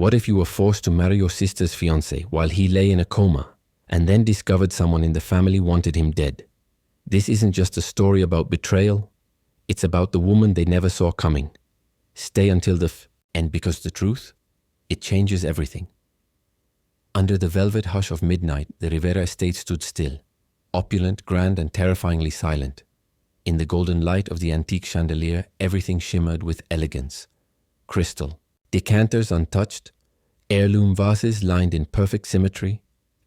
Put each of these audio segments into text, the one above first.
What if you were forced to marry your sister's fiancé while he lay in a coma, and then discovered someone in the family wanted him dead? This isn't just a story about betrayal. It's about the woman they never saw coming. Stay until and because the truth, it changes everything. Under the velvet hush of midnight, the Rivera estate stood still, opulent, grand, and terrifyingly silent. In the golden light of the antique chandelier, everything shimmered with elegance. Crystal, decanters untouched, heirloom vases lined in perfect symmetry,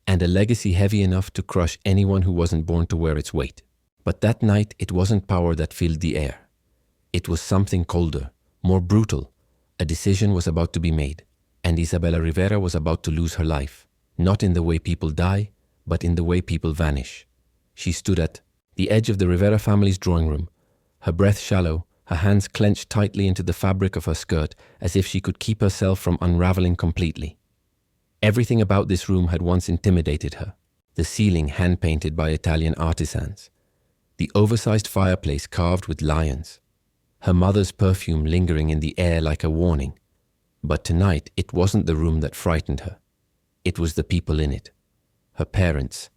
and a legacy heavy enough to crush anyone who wasn't born to wear its weight. But that night, it wasn't power that filled the air. It was something colder, more brutal. A decision was about to be made, and Isabella Rivera was about to lose her life, not in the way people die, but in the way people vanish. She stood at the edge of the Rivera family's drawing room, her breath shallow, her hands clenched tightly into the fabric of her skirt, as if she could keep herself from unraveling completely. Everything about this room had once intimidated her. The ceiling hand-painted by Italian artisans, the oversized fireplace carved with lions, her mother's perfume lingering in the air like a warning. But tonight, it wasn't the room that frightened her. It was the people in it. Her parents,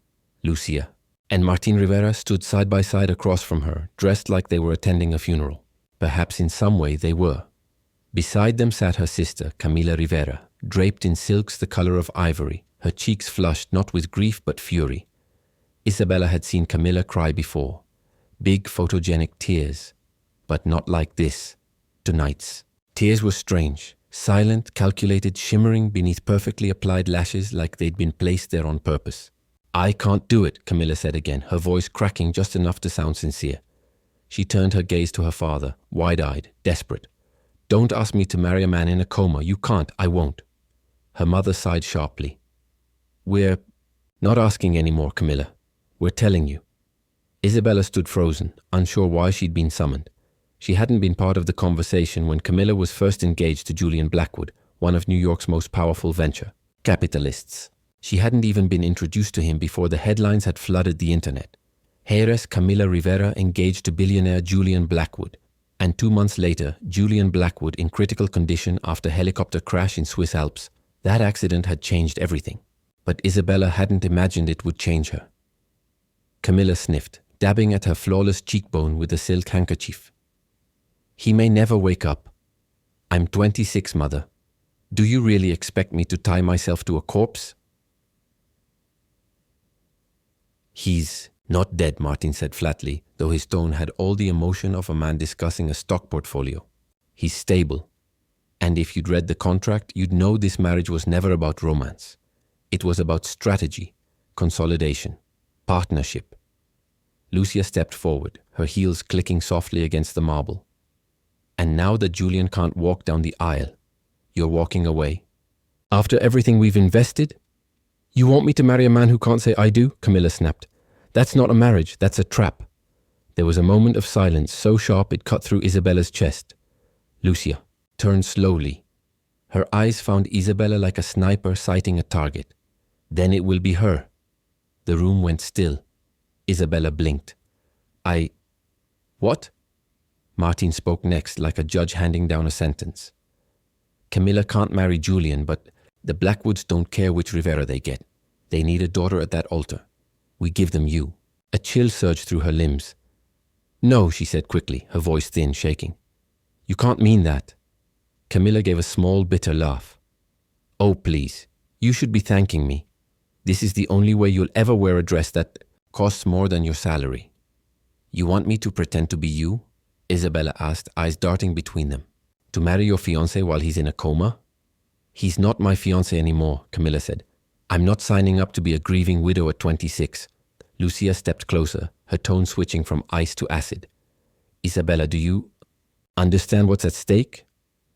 Lucia and Martin Rivera, stood side by side across from her, dressed like they were attending a funeral. Perhaps in some way they were. Beside them sat her sister, Camila Rivera, draped in silks the color of ivory, her cheeks flushed not with grief but fury. Isabella had seen Camila cry before. Big photogenic tears, but not like this. Tonight's tears were strange, silent, calculated, shimmering beneath perfectly applied lashes like they'd been placed there on purpose. "I can't do it," Camila said again, her voice cracking just enough to sound sincere. She turned her gaze to her father, wide-eyed, desperate. "Don't ask me to marry a man in a coma. You can't. I won't." Her mother sighed sharply. "We're not asking anymore, Camila. We're telling you." Isabella stood frozen, unsure why she'd been summoned. She hadn't been part of the conversation when Camila was first engaged to Julian Blackwood, one of New York's most powerful venture capitalists. She hadn't even been introduced to him before the headlines had flooded the internet. Heiress Camila Rivera engaged to billionaire Julian Blackwood. And 2 months later, Julian Blackwood in critical condition after helicopter crash in Swiss Alps. That accident had changed everything. But Isabella hadn't imagined it would change her. Camila sniffed, dabbing at her flawless cheekbone with a silk handkerchief. "He may never wake up. I'm 26, Mother. Do you really expect me to tie myself to a corpse?" "He's not dead," Martin said flatly, though his tone had all the emotion of a man discussing a stock portfolio. "He's stable. And if you'd read the contract, you'd know this marriage was never about romance. It was about strategy, consolidation, partnership." Lucia stepped forward, her heels clicking softly against the marble. "And now that Julian can't walk down the aisle, you're walking away? After everything we've invested? You want me to marry a man who can't say I do?" Camila snapped. "That's not a marriage, that's a trap." There was a moment of silence so sharp it cut through Isabella's chest. Lucia turned slowly. Her eyes found Isabella like a sniper sighting a target. "Then it will be her." The room went still. Isabella blinked. What?" Martin spoke next, like a judge handing down a sentence. "Camila can't marry Julian, but the Blackwoods don't care which Rivera they get. They need a daughter at that altar. We give them you." A chill surged through her limbs. "No," she said quickly, her voice thin, shaking. "You can't mean that." Camila gave a small, bitter laugh. "Oh, please. You should be thanking me. This is the only way you'll ever wear a dress that costs more than your salary." "You want me to pretend to be you?" Isabella asked, eyes darting between them. "To marry your fiancé while he's in a coma?" "He's not my fiancé anymore," Camila said. "I'm not signing up to be a grieving widow at 26. Lucia stepped closer, her tone switching from ice to acid. "Isabella, do you understand what's at stake?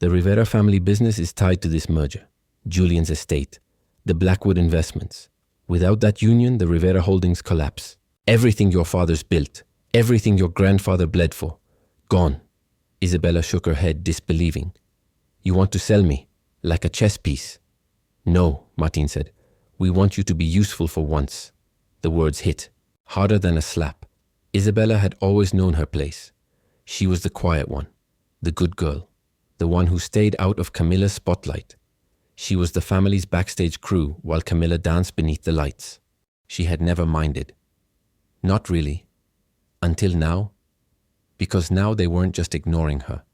The Rivera family business is tied to this merger. Julian's estate, the Blackwood investments. Without that union, the Rivera holdings collapse. Everything your father's built, everything your grandfather bled for, gone." Isabella shook her head, disbelieving. "You want to sell me, like a chess piece?" "No," Martin said. "We want you to be useful for once." The words hit, harder than a slap. Isabella had always known her place. She was the quiet one, the good girl, the one who stayed out of Camila's spotlight. She was the family's backstage crew while Camilla danced beneath the lights. She had never minded. Not really. Until now. Because now they weren't just ignoring her.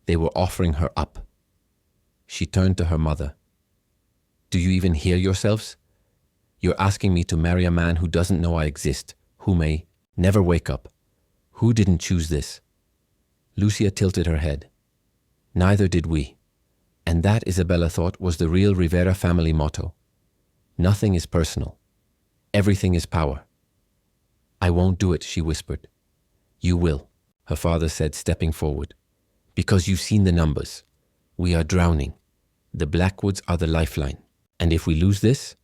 They were offering her up. She turned to her mother. Do you even hear yourselves? You're asking me to marry a man who doesn't know I exist, who may never wake up. Who didn't choose this? Lucia tilted her head. Neither did we. And that, Isabella thought, was the real Rivera family motto. Nothing is personal. Everything is power. I won't do it, she whispered. You will, her father said, stepping forward. Because you've seen the numbers. We are drowning. The Blackwoods are the lifeline. And if we lose this,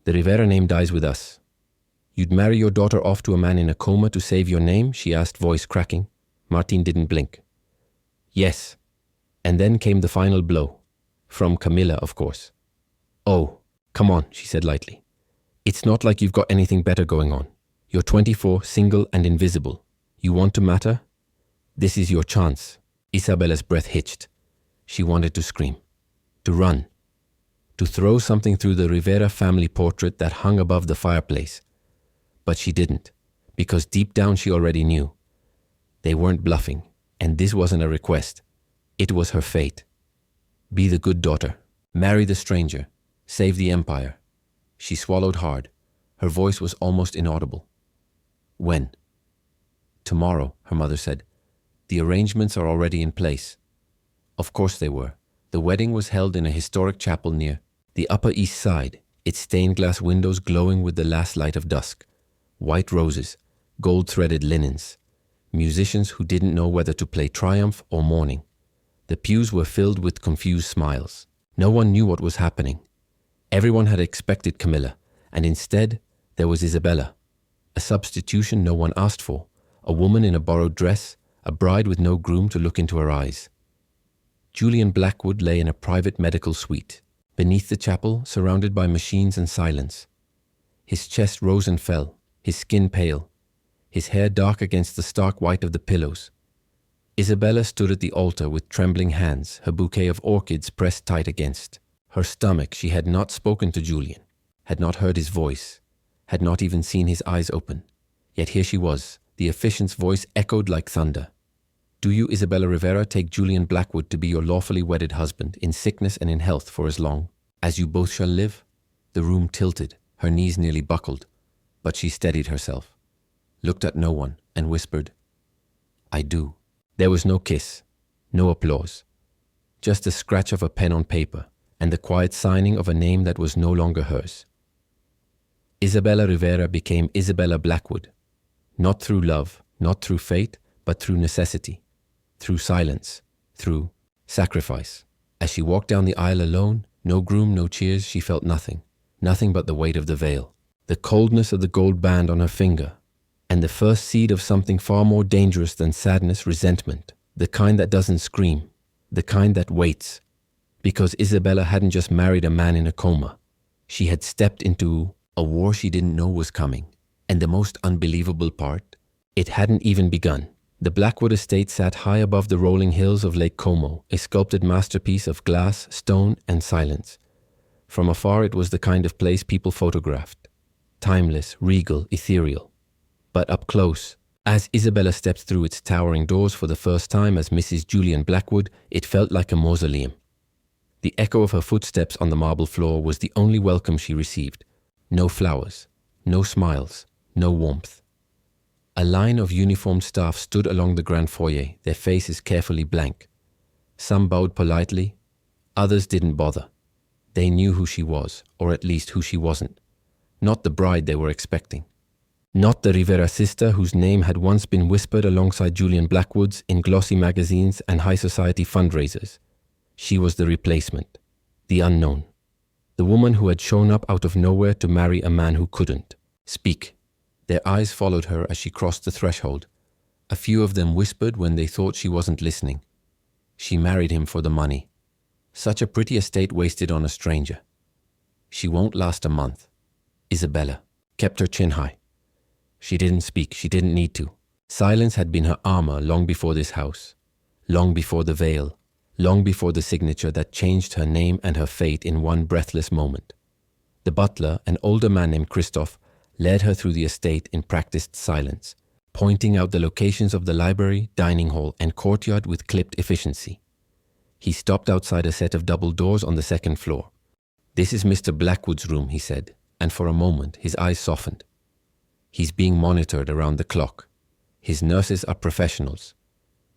the Rivera name dies with us. You'd marry your daughter off to a man in a coma to save your name? She asked, voice cracking. Martin didn't blink. Yes. And then came the final blow. From Camilla, of course. Oh, come on, she said lightly. It's not like you've got anything better going on. You're 24, single and invisible. You want to matter? This is your chance. Isabella's breath hitched. She wanted to scream. To run. To throw something through the Rivera family portrait that hung above the fireplace. But she didn't, because deep down she already knew. They weren't bluffing, and this wasn't a request. It was her fate. Be the good daughter. Marry the stranger. Save the empire. She swallowed hard. Her voice was almost inaudible. When? Tomorrow, her mother said. The arrangements are already in place. Of course they were. The wedding was held in a historic chapel near the Upper East Side, its stained glass windows glowing with the last light of dusk. White roses, gold-threaded linens, musicians who didn't know whether to play triumph or mourning. The pews were filled with confused smiles. No one knew what was happening. Everyone had expected Camilla, and instead there was Isabella, a substitution no one asked for, a woman in a borrowed dress, a bride with no groom to look into her eyes. Julian Blackwood lay in a private medical suite, beneath the chapel, surrounded by machines and silence. His chest rose and fell, his skin pale, his hair dark against the stark white of the pillows. Isabella stood at the altar with trembling hands, her bouquet of orchids pressed tight against her stomach. She had not spoken to Julian, had not heard his voice, had not even seen his eyes open. Yet here she was, the officiant's voice echoed like thunder. Do you, Isabella Rivera, take Julian Blackwood to be your lawfully wedded husband, in sickness and in health, for as long as you both shall live? The room tilted, her knees nearly buckled, but she steadied herself, looked at no one, and whispered, I do. There was no kiss, no applause, just the scratch of a pen on paper and the quiet signing of a name that was no longer hers. Isabella Rivera became Isabella Blackwood, not through love, not through fate, but through necessity, through silence, through sacrifice. As she walked down the aisle alone, no groom, no cheers, she felt nothing, nothing but the weight of the veil, the coldness of the gold band on her finger, and the first seed of something far more dangerous than sadness, resentment, the kind that doesn't scream, the kind that waits. Because Isabella hadn't just married a man in a coma. She had stepped into a war she didn't know was coming. And the most unbelievable part, it hadn't even begun. The Blackwood estate sat high above the rolling hills of Lake Como, a sculpted masterpiece of glass, stone, and silence. From afar, it was the kind of place people photographed. Timeless, regal, ethereal. But up close, as Isabella stepped through its towering doors for the first time as Mrs. Julian Blackwood, it felt like a mausoleum. The echo of her footsteps on the marble floor was the only welcome she received. No flowers, no smiles, no warmth. A line of uniformed staff stood along the grand foyer, their faces carefully blank. Some bowed politely, others didn't bother. They knew who she was, or at least who she wasn't. Not the bride they were expecting. Not the Rivera sister whose name had once been whispered alongside Julian Blackwood's in glossy magazines and high society fundraisers. She was the replacement, the unknown, the woman who had shown up out of nowhere to marry a man who couldn't speak. Their eyes followed her as she crossed the threshold. A few of them whispered when they thought she wasn't listening. She married him for the money. Such a pretty estate wasted on a stranger. She won't last a month. Isabella kept her chin high. She didn't speak, she didn't need to. Silence had been her armor long before this house, long before the veil, long before the signature that changed her name and her fate in one breathless moment. The butler, an older man named Christoph, led her through the estate in practiced silence, pointing out the locations of the library, dining hall, and courtyard with clipped efficiency. He stopped outside a set of double doors on the second floor. "This is Mr. Blackwood's room," he said, and for a moment his eyes softened. "He's being monitored around the clock. His nurses are professionals.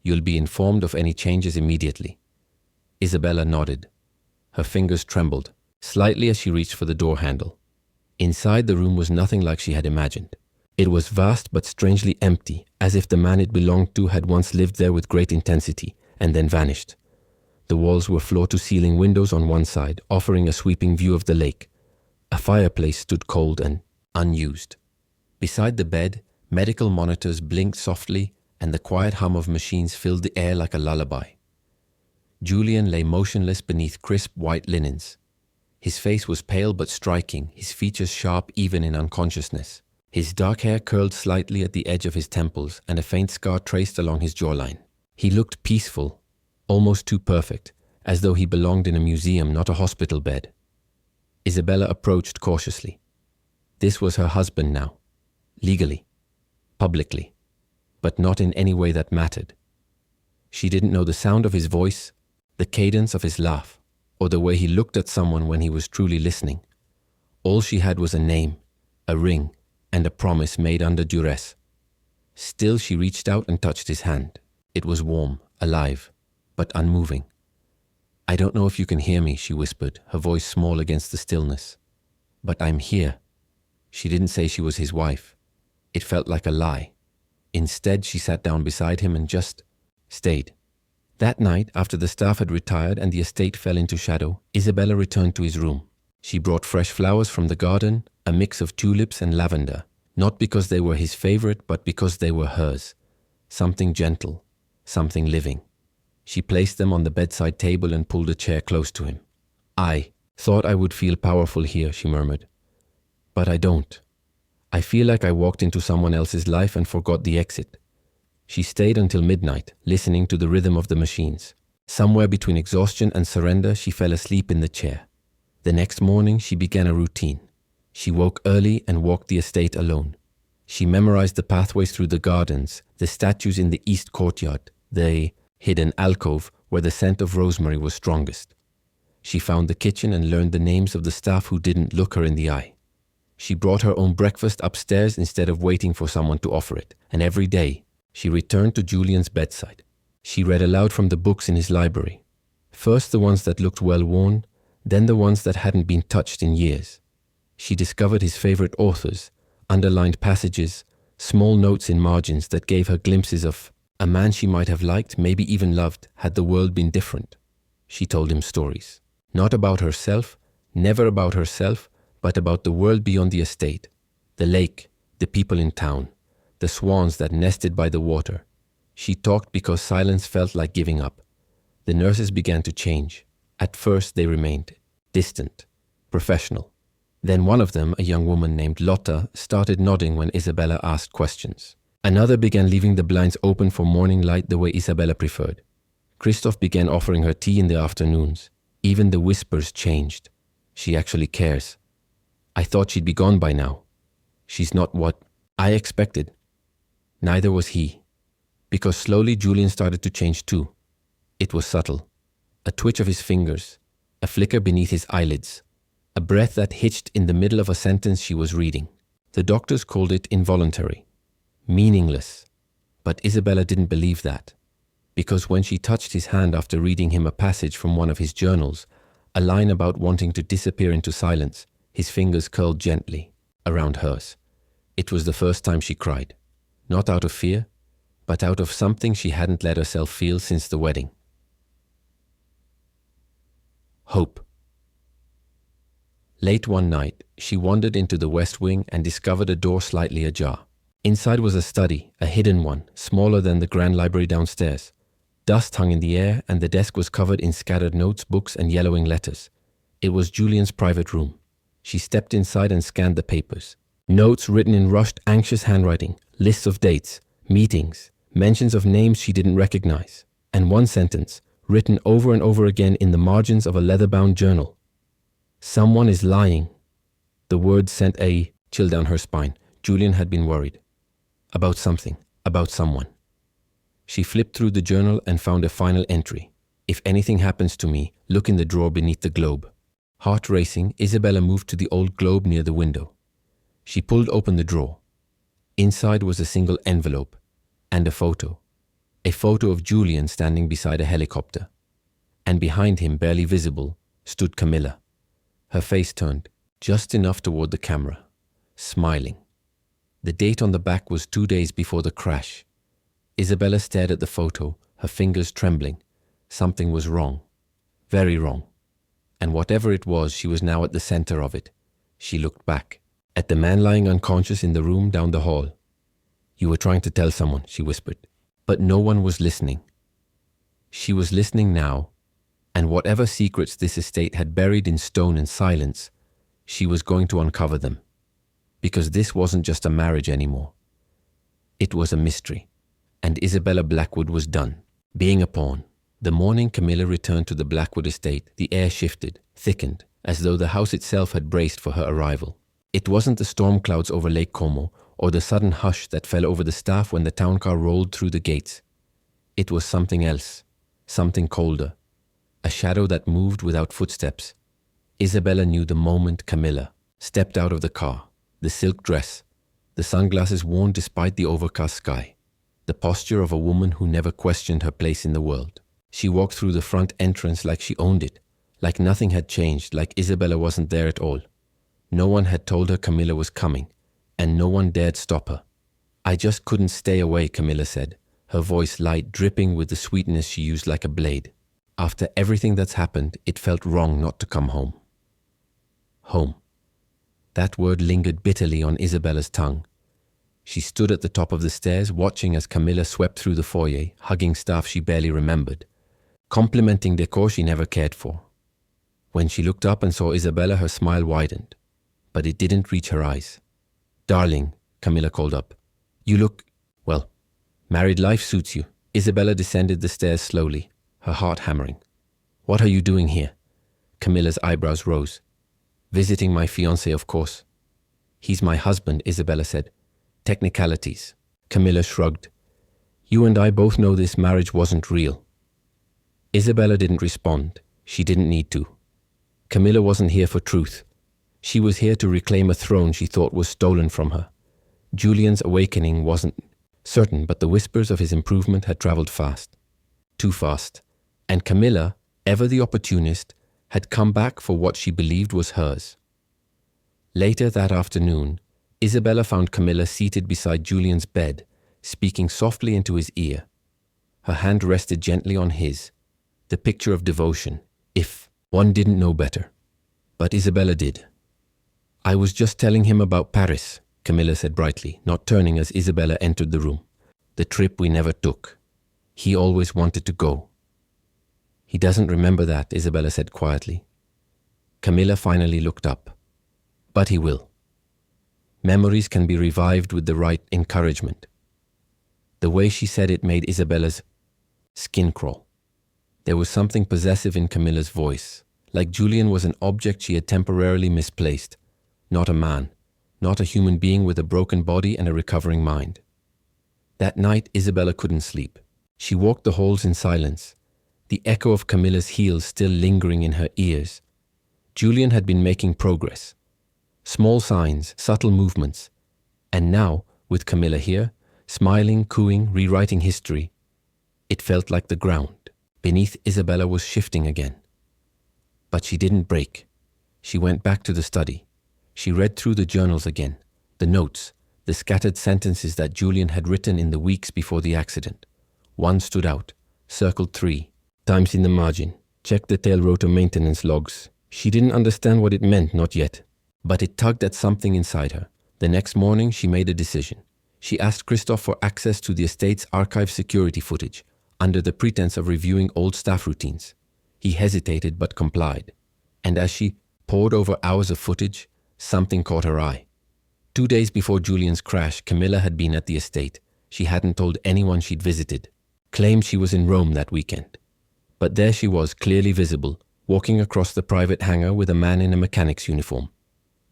You'll be informed of any changes immediately." Isabella nodded. Her fingers trembled slightly as she reached for the door handle. Inside, the room was nothing like she had imagined. It was vast but strangely empty, as if the man it belonged to had once lived there with great intensity and then vanished. The walls were floor-to-ceiling windows on one side, offering a sweeping view of the lake. A fireplace stood cold and unused. Beside the bed, medical monitors blinked softly, and the quiet hum of machines filled the air like a lullaby. Julian lay motionless beneath crisp white linens. His face was pale but striking, his features sharp even in unconsciousness. His dark hair curled slightly at the edge of his temples, and a faint scar traced along his jawline. He looked peaceful, almost too perfect, as though he belonged in a museum, not a hospital bed. Isabella approached cautiously. This was her husband now, legally, publicly, but not in any way that mattered. She didn't know the sound of his voice, the cadence of his laugh, or the way he looked at someone when he was truly listening. All she had was a name, a ring, and a promise made under duress. Still, she reached out and touched his hand. It was warm, alive, but unmoving. "I don't know if you can hear me," she whispered, her voice small against the stillness. "But I'm here." She didn't say she was his wife. It felt like a lie. Instead, she sat down beside him and just stayed. That night, after the staff had retired and the estate fell into shadow, Isabella returned to his room. She brought fresh flowers from the garden, a mix of tulips and lavender, not because they were his favorite, but because they were hers. Something gentle, something living. She placed them on the bedside table and pulled a chair close to him. "I thought I would feel powerful here," she murmured. "But I don't. I feel like I walked into someone else's life and forgot the exit." She stayed until midnight, listening to the rhythm of the machines. Somewhere between exhaustion and surrender, she fell asleep in the chair. The next morning, she began a routine. She woke early and walked the estate alone. She memorized the pathways through the gardens, the statues in the east courtyard, the hidden alcove where the scent of rosemary was strongest. She found the kitchen and learned the names of the staff who didn't look her in the eye. She brought her own breakfast upstairs instead of waiting for someone to offer it, and every day, she returned to Julian's bedside. She read aloud from the books in his library. First the ones that looked well-worn, then the ones that hadn't been touched in years. She discovered his favorite authors, underlined passages, small notes in margins that gave her glimpses of a man she might have liked, maybe even loved, had the world been different. She told him stories. Not about herself, never about herself, but about the world beyond the estate, the lake, the people in town, the swans that nested by the water. She talked because silence felt like giving up. The nurses began to change. At first they remained distant, professional. Then one of them, a young woman named Lotta, started nodding when Isabella asked questions. Another began leaving the blinds open for morning light the way Isabella preferred. Christoph began offering her tea in the afternoons. Even the whispers changed. She actually cares. I thought she'd be gone by now. She's not what I expected. Neither was he. Because slowly Julian started to change too. It was subtle. A twitch of his fingers, a flicker beneath his eyelids, a breath that hitched in the middle of a sentence she was reading. The doctors called it involuntary, meaningless. But Isabella didn't believe that. Because when she touched his hand after reading him a passage from one of his journals, a line about wanting to disappear into silence, his fingers curled gently around hers. It was the first time she cried. Not out of fear, but out of something she hadn't let herself feel since the wedding. Hope. Late one night, she wandered into the west wing and discovered a door slightly ajar. Inside was a study, a hidden one, smaller than the grand library downstairs. Dust hung in the air and the desk was covered in scattered notes, books, and yellowing letters. It was Julian's private room. She stepped inside and scanned the papers. Notes written in rushed, anxious handwriting, lists of dates, meetings, mentions of names she didn't recognize, and one sentence, written over and over again in the margins of a leather-bound journal. Someone is lying. The words sent a chill down her spine. Julian had been worried. About something, about someone. She flipped through the journal and found a final entry. If anything happens to me, look in the drawer beneath the globe. Heart racing, Isabella moved to the old globe near the window. She pulled open the drawer. Inside was a single envelope and a photo. A photo of Julian standing beside a helicopter. And behind him, barely visible, stood Camilla. Her face turned just enough toward the camera, smiling. The date on the back was 2 days before the crash. Isabella stared at the photo, her fingers trembling. Something was wrong. Very wrong. And whatever it was, she was now at the center of it. She looked back at the man lying unconscious in the room down the hall. You were trying to tell someone, she whispered. But no one was listening. She was listening now, and whatever secrets this estate had buried in stone and silence, she was going to uncover them. Because this wasn't just a marriage anymore. It was a mystery, and Isabella Blackwood was done, being a pawn. The morning Camilla returned to the Blackwood estate, the air shifted, thickened, as though the house itself had braced for her arrival. It wasn't the storm clouds over Lake Como, or the sudden hush that fell over the staff when the town car rolled through the gates. It was something else, something colder, a shadow that moved without footsteps. Isabella knew the moment Camilla stepped out of the car, the silk dress, the sunglasses worn despite the overcast sky, the posture of a woman who never questioned her place in the world. She walked through the front entrance like she owned it, like nothing had changed, like Isabella wasn't there at all. No one had told her Camilla was coming, and no one dared stop her. I just couldn't stay away, Camilla said, her voice light, dripping with the sweetness she used like a blade. After everything that's happened, it felt wrong not to come home. Home. That word lingered bitterly on Isabella's tongue. She stood at the top of the stairs, watching as Camilla swept through the foyer, hugging staff she barely remembered, complimenting decor she never cared for. When she looked up and saw Isabella, her smile widened, but it didn't reach her eyes. Darling, Camilla called up. You look, well, married life suits you. Isabella descended the stairs slowly, her heart hammering. What are you doing here? Camilla's eyebrows rose. Visiting my fiancé, of course. He's my husband, Isabella said. Technicalities. Camilla shrugged. You and I both know this marriage wasn't real. Isabella didn't respond. She didn't need to. Camilla wasn't here for truth. She was here to reclaim a throne she thought was stolen from her. Julian's awakening wasn't certain, but the whispers of his improvement had traveled fast. Too fast. And Camilla, ever the opportunist, had come back for what she believed was hers. Later that afternoon, Isabella found Camilla seated beside Julian's bed, speaking softly into his ear. Her hand rested gently on his, the picture of devotion, if one didn't know better. But Isabella did. I was just telling him about Paris, Camilla said brightly, not turning as Isabella entered the room. The trip we never took. He always wanted to go. He doesn't remember that, Isabella said quietly. Camilla finally looked up. But he will. Memories can be revived with the right encouragement. The way she said it made Isabella's skin crawl. There was something possessive in Camilla's voice, like Julian was an object she had temporarily misplaced, not a man, not a human being with a broken body and a recovering mind. That night, Isabella couldn't sleep. She walked the halls in silence, the echo of Camilla's heels still lingering in her ears. Julian had been making progress. Small signs, subtle movements. And now, with Camilla here, smiling, cooing, rewriting history, it felt like the ground beneath Isabella was shifting again. But she didn't break. She went back to the study. She read through the journals again, the notes, the scattered sentences that Julian had written in the weeks before the accident. One stood out, circled 3 times in the margin. Check the tail rotor maintenance logs. She didn't understand what it meant, not yet. But it tugged at something inside her. The next morning, she made a decision. She asked Christoph for access to the estate's archive security footage, under the pretense of reviewing old staff routines. He hesitated but complied. And as she pored over hours of footage, something caught her eye. 2 days before Julian's crash, Camilla had been at the estate. She hadn't told anyone she'd visited. Claimed she was in Rome that weekend. But there she was, clearly visible, walking across the private hangar with a man in a mechanic's uniform.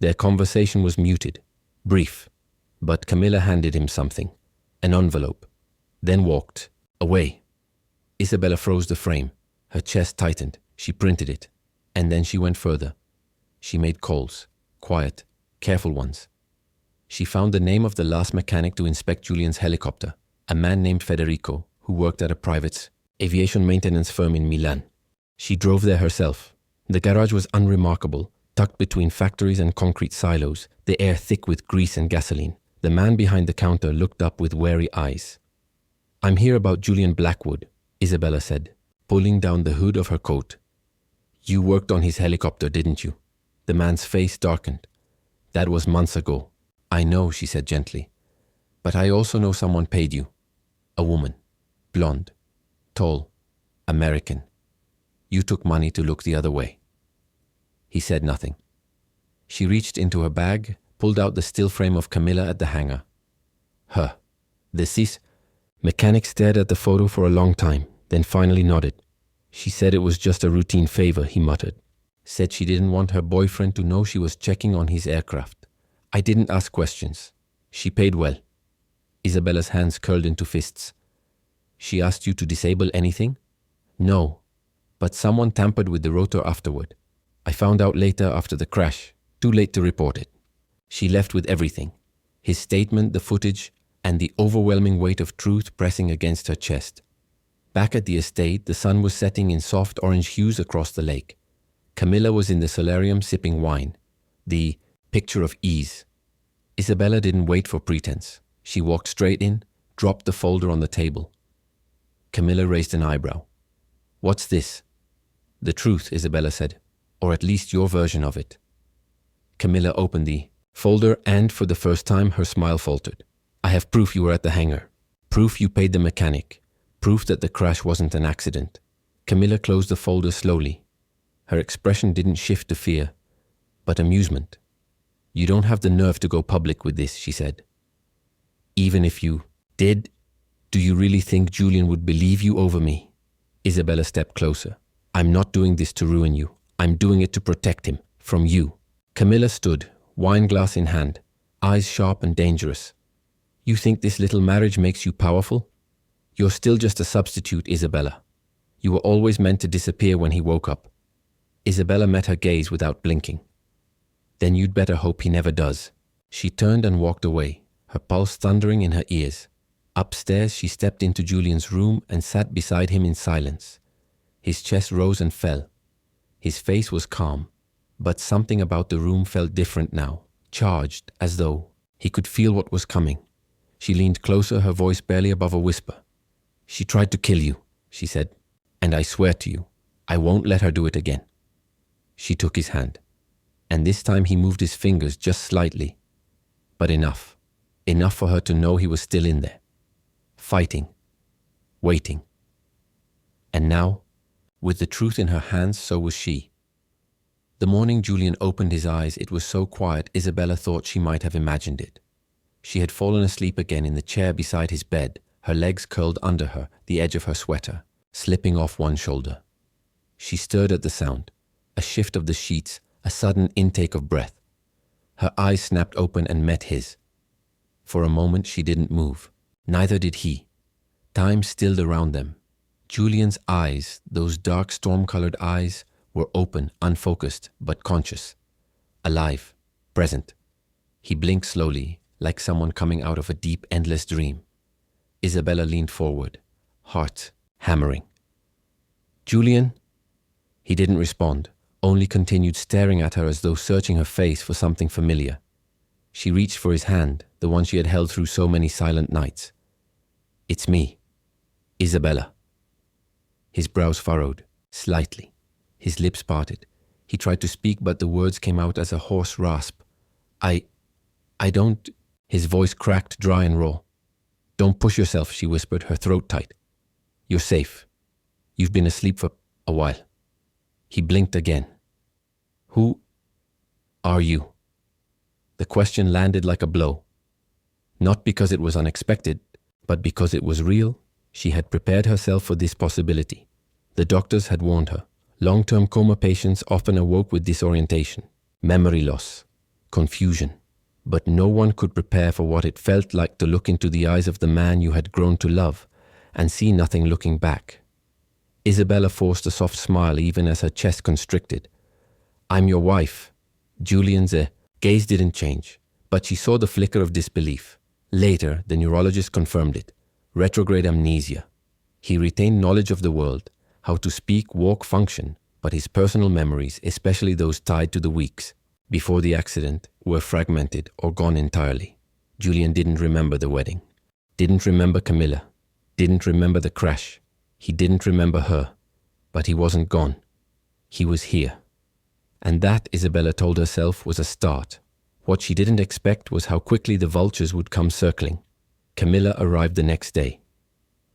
Their conversation was muted, brief, but Camilla handed him something, an envelope, then walked away. Isabella froze the frame. Her chest tightened. She printed it, and then she went further. She made calls, quiet, careful ones. She found the name of the last mechanic to inspect Julian's helicopter, a man named Federico, who worked at a private aviation maintenance firm in Milan. She drove there herself. The garage was unremarkable, tucked between factories and concrete silos, the air thick with grease and gasoline. The man behind the counter looked up with wary eyes. "I'm here about Julian Blackwood," Isabella said, pulling down the hood of her coat. "You worked on his helicopter, didn't you?" The man's face darkened. "That was months ago." "I know," she said gently. "But I also know someone paid you. A woman. Blonde. Tall. American. You took money to look the other way." He said nothing. She reached into her bag, pulled out the still frame of Camilla at the hangar. "Her. This is..." Mechanic stared at the photo for a long time, then finally nodded. "She said it was just a routine favor," he muttered. "Said she didn't want her boyfriend to know she was checking on his aircraft. I didn't ask questions. She paid well." Isabella's hands curled into fists. "She asked you to disable anything?" "No, but someone tampered with the rotor afterward. I found out later after the crash. Too late to report it." She left with everything. His statement, the footage, and the overwhelming weight of truth pressing against her chest. Back at the estate, the sun was setting in soft orange hues across the lake. Camilla was in the solarium sipping wine. The picture of ease. Isabella didn't wait for pretense. She walked straight in, dropped the folder on the table. Camilla raised an eyebrow. "What's this?" "The truth," Isabella said. "Or at least your version of it." Camilla opened the folder and, for the first time, her smile faltered. "I have proof you were at the hangar. Proof you paid the mechanic. Proof that the crash wasn't an accident." Camilla closed the folder slowly. Her expression didn't shift to fear, but amusement. "You don't have the nerve to go public with this," she said. "Even if you did, do you really think Julian would believe you over me?" Isabella stepped closer. "I'm not doing this to ruin you. I'm doing it to protect him. From you." Camilla stood, wineglass in hand, eyes sharp and dangerous. "You think this little marriage makes you powerful? You're still just a substitute, Isabella. You were always meant to disappear when he woke up." Isabella met her gaze without blinking. "Then you'd better hope he never does." She turned and walked away, her pulse thundering in her ears. Upstairs, she stepped into Julian's room and sat beside him in silence. His chest rose and fell. His face was calm, but something about the room felt different now, charged, as though he could feel what was coming. She leaned closer, her voice barely above a whisper. "She tried to kill you," she said, "and I swear to you, I won't let her do it again." She took his hand, and this time he moved his fingers just slightly, but enough for her to know he was still in there, fighting, waiting. And now, with the truth in her hands, so was she. The morning Julian opened his eyes, it was so quiet Isabella thought she might have imagined it. She had fallen asleep again in the chair beside his bed, her legs curled under her, the edge of her sweater, slipping off one shoulder. She stirred at the sound, a shift of the sheets, a sudden intake of breath. Her eyes snapped open and met his. For a moment she didn't move. Neither did he. Time stilled around them. Julian's eyes, those dark storm-colored eyes, were open, unfocused, but conscious. Alive, present. He blinked slowly, like someone coming out of a deep, endless dream. Isabella leaned forward, heart hammering. "Julian?" He didn't respond, only continued staring at her as though searching her face for something familiar. She reached for his hand, the one she had held through so many silent nights. "It's me, Isabella." His brows furrowed, slightly. His lips parted. He tried to speak, but the words came out as a hoarse rasp. I don't..." His voice cracked, dry and raw. "Don't push yourself," she whispered, her throat tight. "You're safe. You've been asleep for a while." He blinked again. "Who are you?" The question landed like a blow. Not because it was unexpected, but because it was real. She had prepared herself for this possibility. The doctors had warned her. Long-term coma patients often awoke with disorientation, memory loss, confusion. But no one could prepare for what it felt like to look into the eyes of the man you had grown to love and see nothing looking back. Isabella forced a soft smile even as her chest constricted. "I'm your wife." Julian's gaze didn't change, but she saw the flicker of disbelief. Later, the neurologist confirmed it. Retrograde amnesia. He retained knowledge of the world, how to speak, walk, function, but his personal memories, especially those tied to the weeks before the accident, were fragmented or gone entirely. Julian didn't remember the wedding, didn't remember Camilla, didn't remember the crash. He didn't remember her, but he wasn't gone. He was here. And that, Isabella told herself, was a start. What she didn't expect was how quickly the vultures would come circling. Camilla arrived the next day.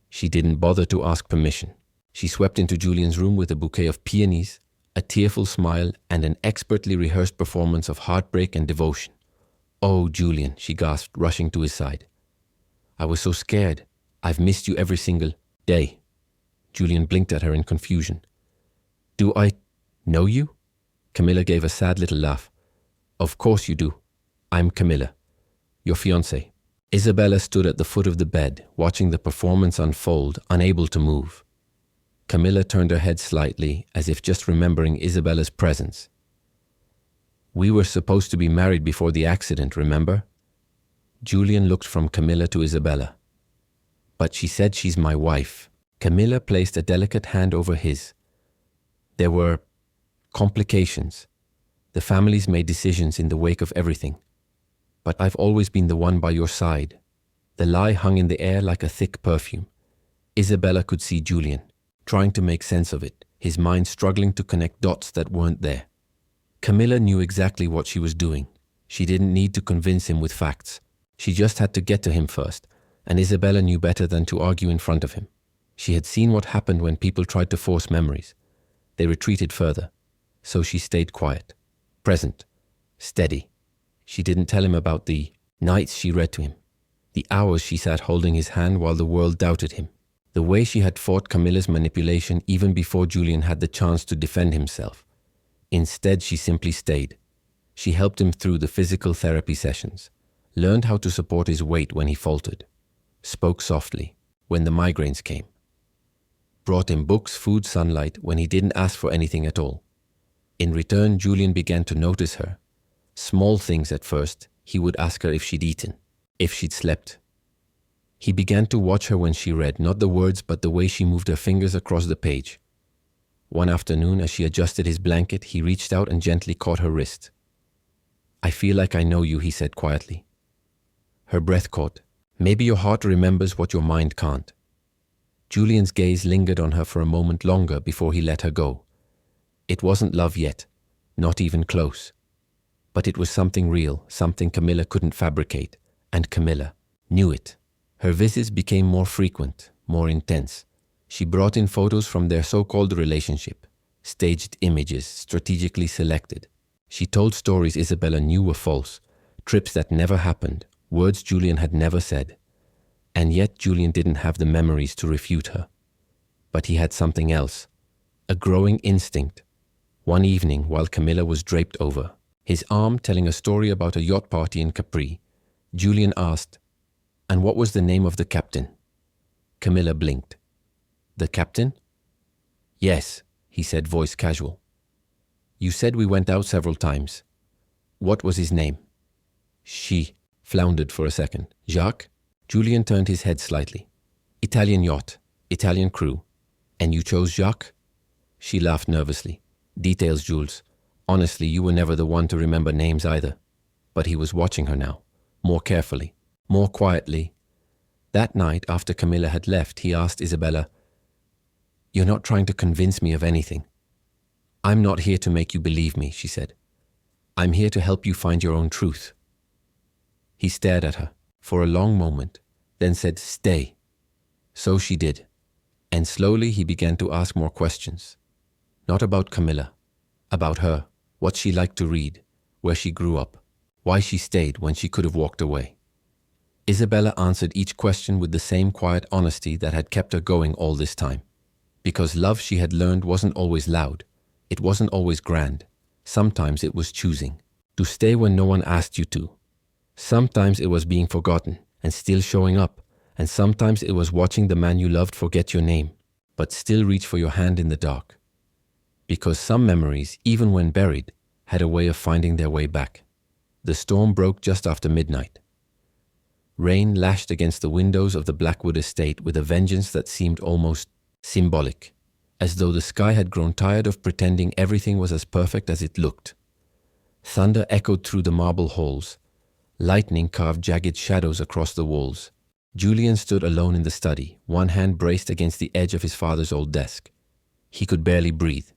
She didn't bother to ask permission. She swept into Julian's room with a bouquet of peonies, a tearful smile, and an expertly rehearsed performance of heartbreak and devotion. "Oh, Julian," she gasped, rushing to his side. "I was so scared. I've missed you every single day." Julian blinked at her in confusion. "Do I know you?" Camilla gave a sad little laugh. "Of course you do. I'm Camilla, your fiancé." Isabella stood at the foot of the bed, watching the performance unfold, unable to move. Camilla turned her head slightly, as if just remembering Isabella's presence. "We were supposed to be married before the accident, remember?" Julian looked from Camilla to Isabella. "But she said she's my wife." Camilla placed a delicate hand over his. "There were complications. The families made decisions in the wake of everything. But I've always been the one by your side." The lie hung in the air like a thick perfume. Isabella could see Julian, trying to make sense of it, his mind struggling to connect dots that weren't there. Camilla knew exactly what she was doing. She didn't need to convince him with facts. She just had to get to him first, and Isabella knew better than to argue in front of him. She had seen what happened when people tried to force memories. They retreated further, so she stayed quiet, present, steady. She didn't tell him about the nights she read to him, the hours she sat holding his hand while the world doubted him, the way she had fought Camilla's manipulation even before Julian had the chance to defend himself. Instead, she simply stayed. She helped him through the physical therapy sessions, learned how to support his weight when he faltered, spoke softly when the migraines came, brought him books, food, sunlight when he didn't ask for anything at all. In return, Julian began to notice her. Small things at first. He would ask her if she'd eaten, if she'd slept. He began to watch her when she read, not the words but the way she moved her fingers across the page. One afternoon, as she adjusted his blanket, he reached out and gently caught her wrist. "I feel like I know you," he said quietly. Her breath caught. "Maybe your heart remembers what your mind can't." Julian's gaze lingered on her for a moment longer before he let her go. It wasn't love yet, not even close. But it was something real, something Camilla couldn't fabricate, and Camilla knew it. Her visits became more frequent, more intense. She brought in photos from their so-called relationship, staged images strategically selected. She told stories Isabella knew were false, trips that never happened, words Julian had never said. And yet Julian didn't have the memories to refute her. But he had something else, a growing instinct. One evening, while Camilla was draped over, his arm telling a story about a yacht party in Capri, Julian asked, "And what was the name of the captain?" Camilla blinked. "The captain?" "Yes," he said, voice casual. "You said we went out several times. What was his name?" She floundered for a second. "Jacques?" Julian turned his head slightly. "Italian yacht, Italian crew. And you chose Jacques?" She laughed nervously. "Details, Jules. Honestly, you were never the one to remember names either." But he was watching her now, more carefully, more quietly. That night, after Camilla had left, he asked Isabella, "You're not trying to convince me of anything." "I'm not here to make you believe me," she said. "I'm here to help you find your own truth." He stared at her for a long moment, then said, "Stay." So she did, and slowly he began to ask more questions. Not about Camilla, about her, what she liked to read, where she grew up, why she stayed when she could have walked away. Isabella answered each question with the same quiet honesty that had kept her going all this time. Because love, she had learned, wasn't always loud. It wasn't always grand. Sometimes it was choosing to stay when no one asked you to. Sometimes it was being forgotten and still showing up. And sometimes it was watching the man you loved forget your name, but still reach for your hand in the dark. Because some memories, even when buried, had a way of finding their way back. The storm broke just after midnight. Rain lashed against the windows of the Blackwood estate with a vengeance that seemed almost symbolic, as though the sky had grown tired of pretending everything was as perfect as it looked. Thunder echoed through the marble halls. Lightning carved jagged shadows across the walls. Julian stood alone in the study, one hand braced against the edge of his father's old desk. He could barely breathe.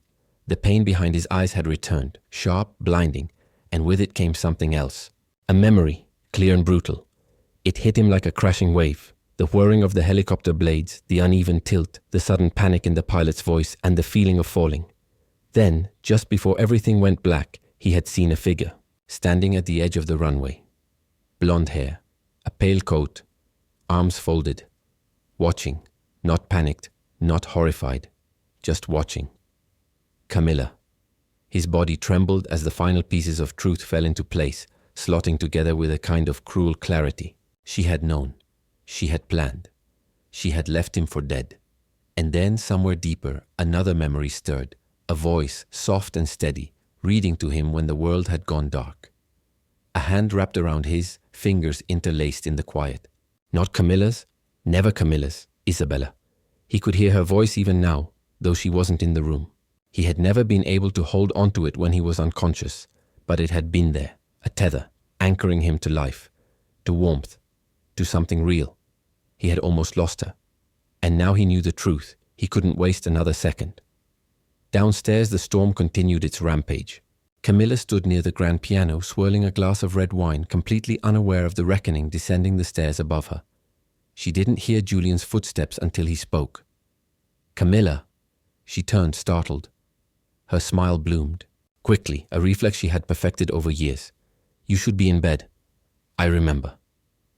The pain behind his eyes had returned, sharp, blinding, and with it came something else. A memory, clear and brutal. It hit him like a crashing wave. The whirring of the helicopter blades, the uneven tilt, the sudden panic in the pilot's voice, and the feeling of falling. Then, just before everything went black, he had seen a figure, standing at the edge of the runway. Blonde hair, a pale coat, arms folded, watching, not panicked, not horrified, just watching. Camilla. His body trembled as the final pieces of truth fell into place, slotting together with a kind of cruel clarity. She had known. She had planned. She had left him for dead. And then, somewhere deeper, another memory stirred, a voice, soft and steady, reading to him when the world had gone dark. A hand wrapped around his, fingers interlaced in the quiet. Not Camilla's, never Camilla's, Isabella. He could hear her voice even now, though she wasn't in the room. He had never been able to hold onto it when he was unconscious, but it had been there, a tether, anchoring him to life, to warmth, to something real. He had almost lost her. And now he knew the truth. He couldn't waste another second. Downstairs, the storm continued its rampage. Camilla stood near the grand piano, swirling a glass of red wine, completely unaware of the reckoning descending the stairs above her. She didn't hear Julian's footsteps until he spoke. Camilla. She turned, startled. Her smile bloomed. Quickly, a reflex she had perfected over years. You should be in bed. I remember.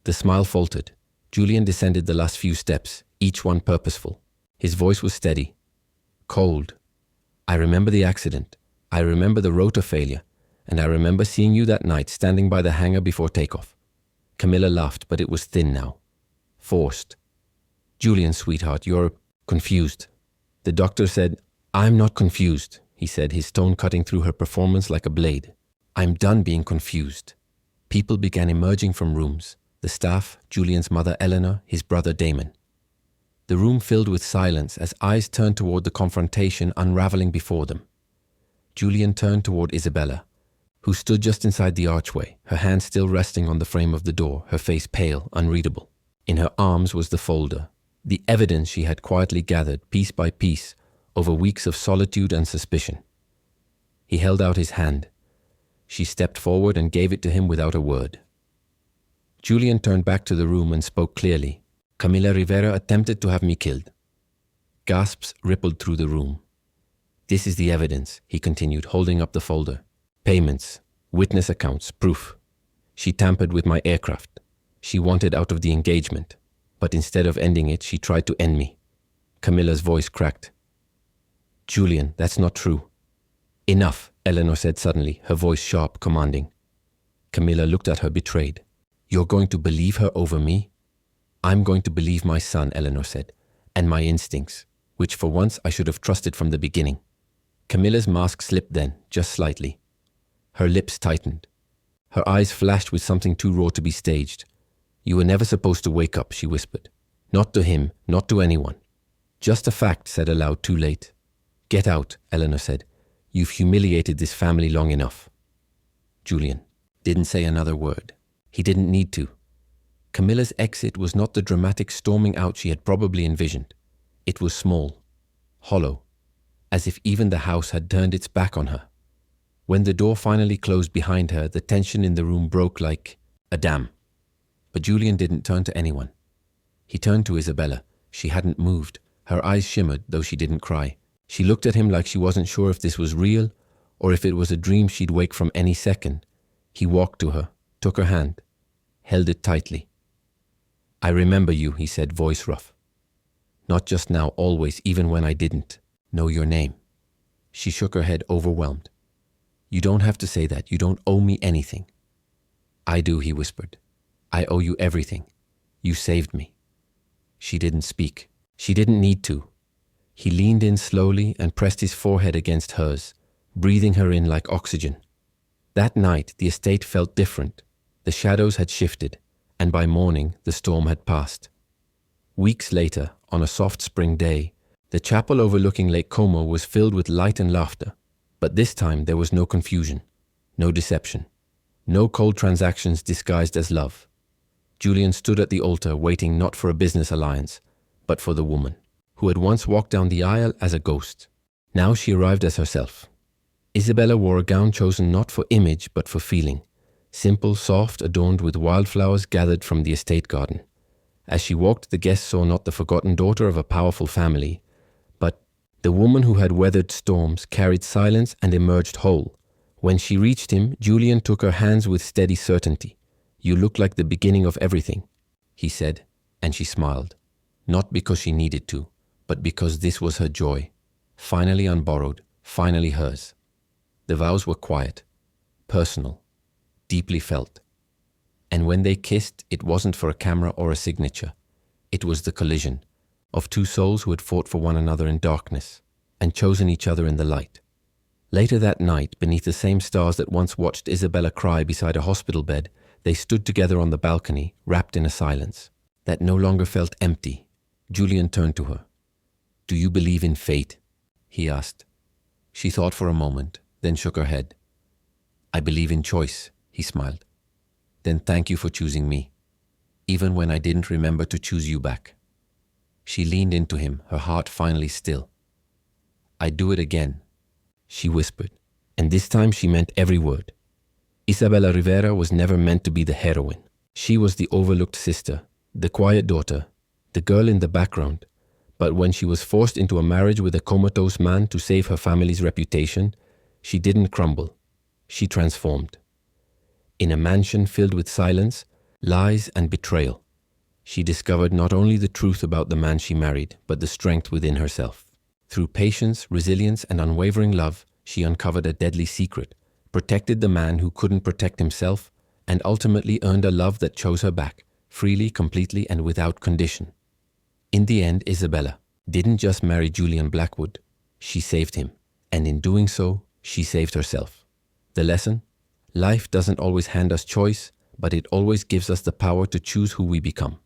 The smile faltered. Julian descended the last few steps, each one purposeful. His voice was steady. Cold. I remember the accident. I remember the rotor failure. And I remember seeing you that night standing by the hangar before takeoff. Camilla laughed, but it was thin now. Forced. Julian, sweetheart, you're confused. The doctor said, I'm not confused, he said, his tone cutting through her performance like a blade. I'm done being confused. People began emerging from rooms. The staff, Julian's mother Eleanor, his brother Damon. The room filled with silence as eyes turned toward the confrontation unraveling before them. Julian turned toward Isabella, who stood just inside the archway, her hand still resting on the frame of the door, her face pale, unreadable. In her arms was the folder, the evidence she had quietly gathered, piece by piece, over weeks of solitude and suspicion. He held out his hand. She stepped forward and gave it to him without a word. Julian turned back to the room and spoke clearly. Camilla Rivera attempted to have me killed. Gasps rippled through the room. This is the evidence, he continued, holding up the folder. Payments, witness accounts, proof. She tampered with my aircraft. She wanted out of the engagement, but instead of ending it, she tried to end me. Camilla's voice cracked. Julian, that's not true. Enough, Eleanor said suddenly, her voice sharp, commanding. Camilla looked at her, betrayed. You're going to believe her over me? I'm going to believe my son, Eleanor said, and my instincts, which for once I should have trusted from the beginning. Camilla's mask slipped then, just slightly. Her lips tightened. Her eyes flashed with something too raw to be staged. You were never supposed to wake up, she whispered. Not to him, not to anyone. Just a fact, said aloud too late. Get out, Eleanor said. You've humiliated this family long enough. Julian didn't say another word. He didn't need to. Camilla's exit was not the dramatic storming out she had probably envisioned. It was small, hollow, as if even the house had turned its back on her. When the door finally closed behind her, the tension in the room broke like a dam. But Julian didn't turn to anyone. He turned to Isabella. She hadn't moved. Her eyes shimmered, though she didn't cry. She looked at him like she wasn't sure if this was real or if it was a dream she'd wake from any second. He walked to her, took her hand, held it tightly. I remember you, he said, voice rough. Not just now, always, even when I didn't know your name. She shook her head, overwhelmed. You don't have to say that. You don't owe me anything. I do, he whispered. I owe you everything. You saved me. She didn't speak. She didn't need to. He leaned in slowly and pressed his forehead against hers, breathing her in like oxygen. That night, the estate felt different. The shadows had shifted, and by morning, the storm had passed. Weeks later, on a soft spring day, the chapel overlooking Lake Coma was filled with light and laughter. But this time, there was no confusion, no deception, no cold transactions disguised as love. Julian stood at the altar, waiting not for a business alliance, but for the woman, who had once walked down the aisle as a ghost. Now she arrived as herself. Isabella wore a gown chosen not for image, but for feeling. Simple, soft, adorned with wildflowers gathered from the estate garden. As she walked, the guests saw not the forgotten daughter of a powerful family, but the woman who had weathered storms, carried silence, and emerged whole. When she reached him, Julian took her hands with steady certainty. You look like the beginning of everything, he said, and she smiled. Not because she needed to, but because this was her joy. Finally unborrowed, finally hers. The vows were quiet, personal, deeply felt. And when they kissed, it wasn't for a camera or a signature. It was the collision of two souls who had fought for one another in darkness and chosen each other in the light. Later that night, beneath the same stars that once watched Isabella cry beside a hospital bed, they stood together on the balcony, wrapped in a silence that no longer felt empty. Julian turned to her. Do you believe in fate? He asked. She thought for a moment, then shook her head. I believe in choice, he smiled. Then thank you for choosing me, even when I didn't remember to choose you back. She leaned into him, her heart finally still. I'd do it again, she whispered, and this time she meant every word. Isabella Rivera was never meant to be the heroine. She was the overlooked sister, the quiet daughter, the girl in the background. But when she was forced into a marriage with a comatose man to save her family's reputation, she didn't crumble. She transformed. In a mansion filled with silence, lies, and betrayal, she discovered not only the truth about the man she married, but the strength within herself. Through patience, resilience, and unwavering love, she uncovered a deadly secret, protected the man who couldn't protect himself, and ultimately earned a love that chose her back, freely, completely, and without condition. In the end, Isabella didn't just marry Julian Blackwood, she saved him, and in doing so, she saved herself. The lesson? Life doesn't always hand us choice, but it always gives us the power to choose who we become.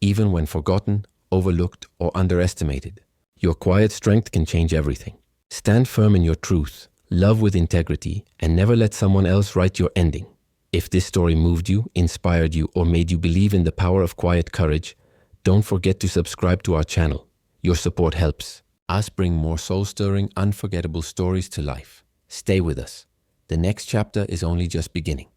Even when forgotten, overlooked, or underestimated, your quiet strength can change everything. Stand firm in your truth, love with integrity, and never let someone else write your ending. If this story moved you, inspired you, or made you believe in the power of quiet courage, don't forget to subscribe to our channel. Your support helps us bring more soul-stirring, unforgettable stories to life. Stay with us. The next chapter is only just beginning.